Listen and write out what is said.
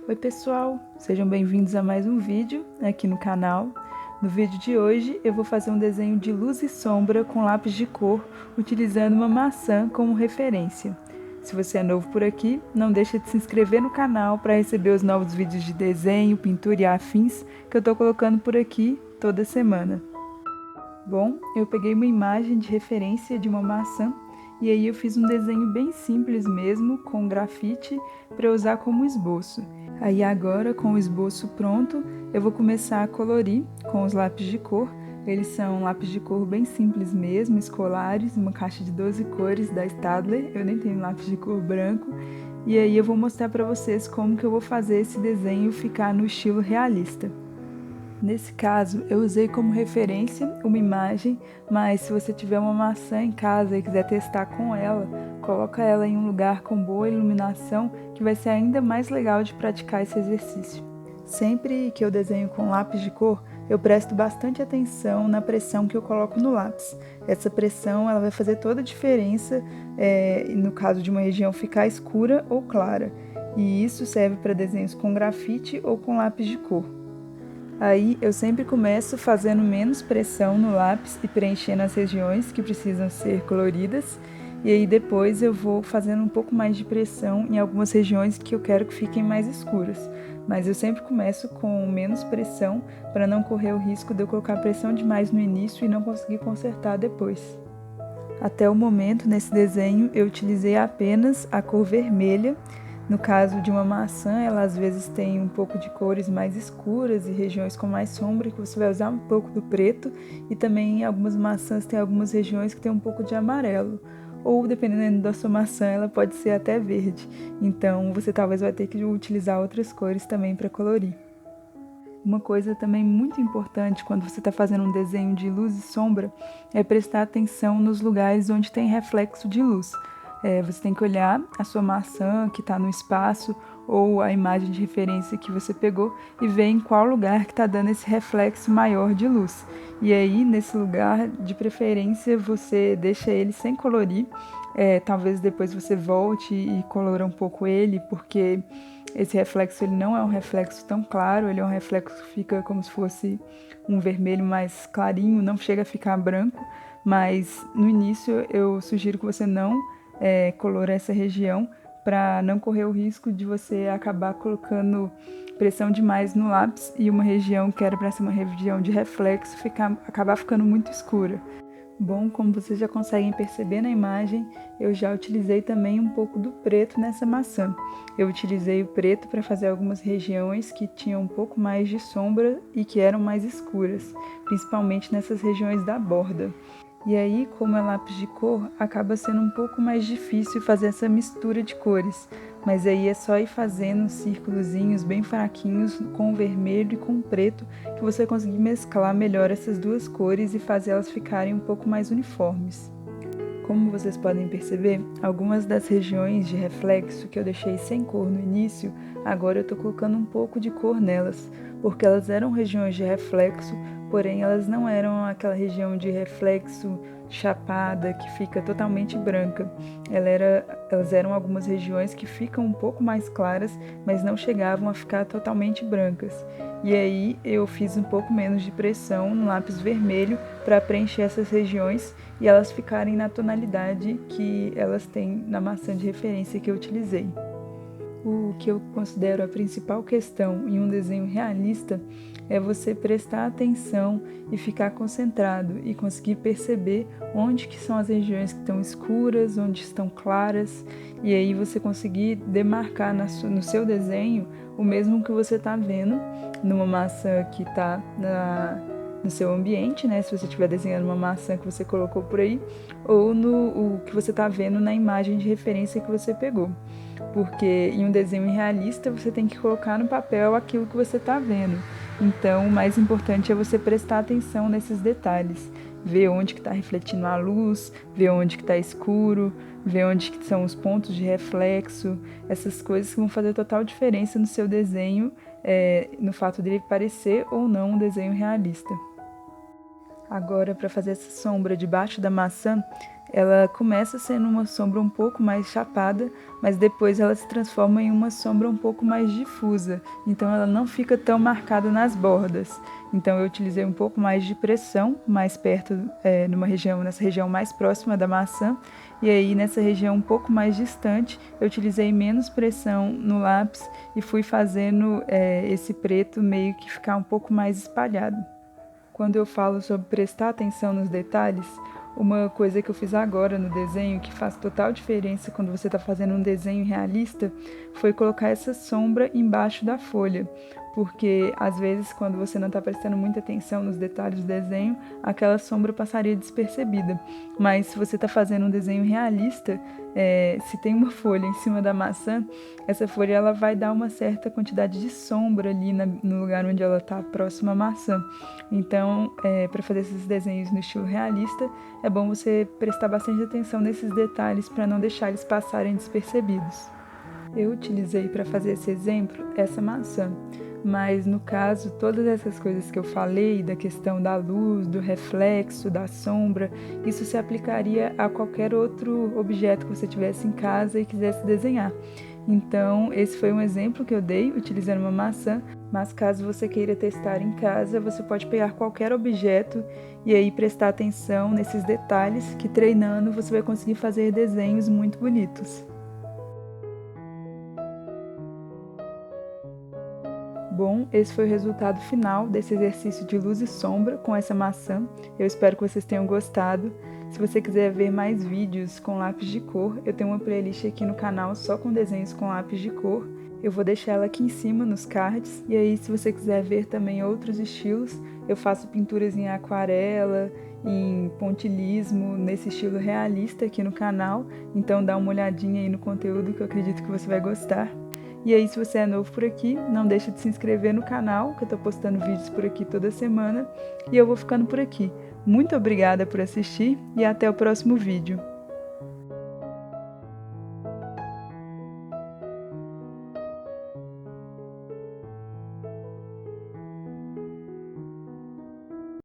Oi pessoal, sejam bem-vindos a mais um vídeo aqui no canal. No vídeo de hoje eu vou fazer um desenho de luz e sombra com lápis de cor, utilizando uma maçã como referência. Se você é novo por aqui, não deixe de se inscrever no canal para receber os novos vídeos de desenho, pintura e afins que eu estou colocando por aqui toda semana. Bom, eu peguei uma imagem de referência de uma maçã e aí eu fiz um desenho bem simples mesmo, com grafite, para usar como esboço. Aí agora, com o esboço pronto, eu vou começar a colorir com os lápis de cor. Eles são lápis de cor bem simples mesmo, escolares, uma caixa de 12 cores da Staedtler. Eu nem tenho lápis de cor branco. E aí eu vou mostrar para vocês como que eu vou fazer esse desenho ficar no estilo realista. Nesse caso, eu usei como referência uma imagem, mas se você tiver uma maçã em casa e quiser testar com ela, coloca ela em um lugar com boa iluminação, que vai ser ainda mais legal de praticar esse exercício. Sempre que eu desenho com lápis de cor, eu presto bastante atenção na pressão que eu coloco no lápis. Essa pressão ela vai fazer toda a diferença no caso de uma região ficar escura ou clara, e isso serve para desenhos com grafite ou com lápis de cor. Aí eu sempre começo fazendo menos pressão no lápis e preenchendo as regiões que precisam ser coloridas, e aí depois eu vou fazendo um pouco mais de pressão em algumas regiões que eu quero que fiquem mais escuras. Mas eu sempre começo com menos pressão para não correr o risco de eu colocar pressão demais no início e não conseguir consertar depois. Até o momento, nesse desenho, eu utilizei apenas a cor vermelha. No caso de uma maçã, ela às vezes tem um pouco de cores mais escuras e regiões com mais sombra, que você vai usar um pouco do preto, e também algumas maçãs têm algumas regiões que tem um pouco de amarelo, ou dependendo da sua maçã, ela pode ser até verde, então você talvez vai ter que utilizar outras cores também para colorir. Uma coisa também muito importante quando você está fazendo um desenho de luz e sombra é prestar atenção nos lugares onde tem reflexo de luz. Você tem que olhar a sua maçã que está no espaço ou a imagem de referência que você pegou e ver em qual lugar que está dando esse reflexo maior de luz. E aí, nesse lugar, de preferência, você deixa ele sem colorir. Talvez depois você volte e colore um pouco ele, porque esse reflexo ele não é um reflexo tão claro, ele é um reflexo que fica como se fosse um vermelho mais clarinho, não chega a ficar branco, mas no início eu sugiro que você não colore essa região para não correr o risco de você acabar colocando pressão demais no lápis e uma região que era para ser uma região de reflexo acabar ficando muito escura. Bom, como vocês já conseguem perceber na imagem, eu já utilizei também um pouco do preto nessa maçã. Eu utilizei o preto para fazer algumas regiões que tinham um pouco mais de sombra e que eram mais escuras, principalmente nessas regiões da borda. E aí, como é lápis de cor, acaba sendo um pouco mais difícil fazer essa mistura de cores. Mas aí é só ir fazendo círculozinhos bem fraquinhos com o vermelho e com o preto que você conseguir mesclar melhor essas duas cores e fazer elas ficarem um pouco mais uniformes. Como vocês podem perceber, algumas das regiões de reflexo que eu deixei sem cor no início, agora eu estou colocando um pouco de cor nelas, porque elas eram regiões de reflexo, porém elas não eram aquela região de reflexo chapada que fica totalmente branca. Elas eram algumas regiões que ficam um pouco mais claras, mas não chegavam a ficar totalmente brancas. E aí eu fiz um pouco menos de pressão no lápis vermelho para preencher essas regiões e elas ficarem na tonalidade que elas têm na maçã de referência que eu utilizei. O que eu considero a principal questão em um desenho realista é você prestar atenção e ficar concentrado e conseguir perceber onde que são as regiões que estão escuras, onde estão claras, e aí você conseguir demarcar no seu desenho o mesmo que você está vendo numa maçã que está no seu ambiente, né? Se você estiver desenhando uma maçã que você colocou por aí, ou o que você está vendo na imagem de referência que você pegou. Porque em um desenho realista você tem que colocar no papel aquilo que você está vendo. Então, o mais importante é você prestar atenção nesses detalhes, ver onde que está refletindo a luz, ver onde que está escuro, ver onde que são os pontos de reflexo, essas coisas que vão fazer total diferença no seu desenho, no fato dele parecer ou não um desenho realista. Agora, para fazer essa sombra debaixo da maçã, ela começa sendo uma sombra um pouco mais chapada, mas depois ela se transforma em uma sombra um pouco mais difusa, então ela não fica tão marcada nas bordas. Então eu utilizei um pouco mais de pressão, mais perto, nessa região mais próxima da maçã, e aí nessa região um pouco mais distante eu utilizei menos pressão no lápis e fui fazendo esse preto meio que ficar um pouco mais espalhado. Quando eu falo sobre prestar atenção nos detalhes, uma coisa que eu fiz agora no desenho, que faz total diferença quando você está fazendo um desenho realista, foi colocar essa sombra embaixo da folha. Porque, às vezes, quando você não está prestando muita atenção nos detalhes do desenho, aquela sombra passaria despercebida. Mas se você está fazendo um desenho realista, se tem uma folha em cima da maçã, essa folha ela vai dar uma certa quantidade de sombra ali no lugar onde ela está próxima à maçã. Então, para fazer esses desenhos no estilo realista, é bom você prestar bastante atenção nesses detalhes para não deixar eles passarem despercebidos. Eu utilizei para fazer esse exemplo essa maçã, mas no caso, todas essas coisas que eu falei, da questão da luz, do reflexo, da sombra, isso se aplicaria a qualquer outro objeto que você tivesse em casa e quisesse desenhar. Então, esse foi um exemplo que eu dei utilizando uma maçã, mas caso você queira testar em casa, você pode pegar qualquer objeto e aí prestar atenção nesses detalhes, que treinando você vai conseguir fazer desenhos muito bonitos. Bom, esse foi o resultado final desse exercício de luz e sombra com essa maçã. Eu espero que vocês tenham gostado. Se você quiser ver mais vídeos com lápis de cor, eu tenho uma playlist aqui no canal só com desenhos com lápis de cor. Eu vou deixar ela aqui em cima nos cards. E aí, se você quiser ver também outros estilos, eu faço pinturas em aquarela, em pontilhismo, nesse estilo realista aqui no canal. Então dá uma olhadinha aí no conteúdo que eu acredito que você vai gostar. E aí, se você é novo por aqui, não deixa de se inscrever no canal, que eu tô postando vídeos por aqui toda semana. E eu vou ficando por aqui. Muito obrigada por assistir e até o próximo vídeo.